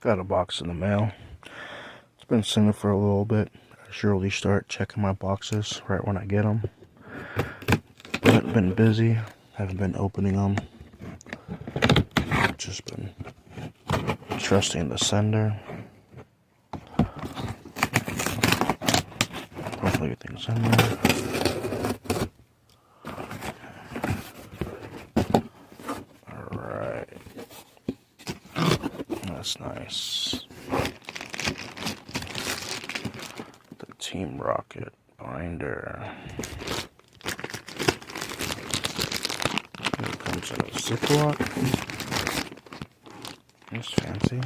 Got a box in the mail. It's been sitting for a little bit. I usually start checking my boxes right when I get them. But been busy. Haven't been opening them. Just been trusting the sender. Hopefully everything's in there. Alright. That's nice. The Team Rocket binder. It comes in a Ziploc. That's fancy.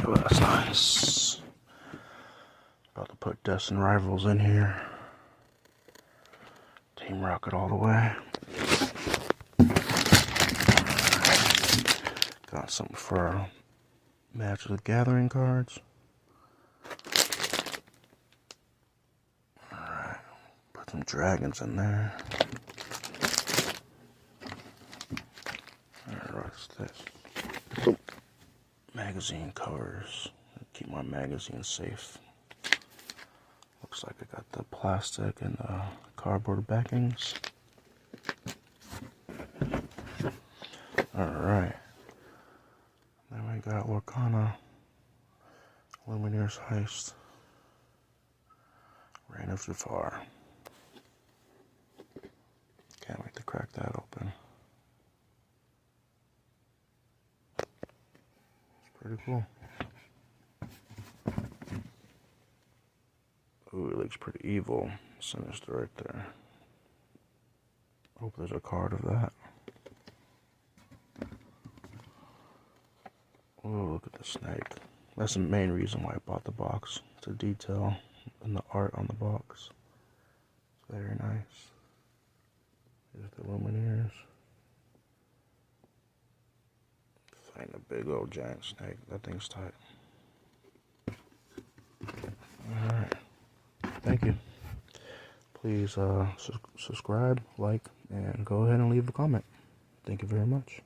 Oh, that's nice. About to put Destin Rivals in here. Team Rocket all the way. Got something for Magic the Gathering cards. Alright, put some dragons in there. Alright, what's this? Oh. Magazine covers. Keep my magazine safe. Looks like I got the plastic and the cardboard backings. Alright. Then we got Lorcana, Lumineer's Heist, Reign of Jafar. Can't wait to crack that open. It's pretty cool. Ooh, it looks pretty evil. Sinister right there. Hope there's a card of that. Oh, look at the snake. That's the main reason why I bought the box. It's a detail in the art on the box. It's very nice. Here's the Lumineers. Find a big old giant snake. That thing's tight. Alright. Thank you. Please subscribe, like, and go ahead and leave a comment. Thank you very much.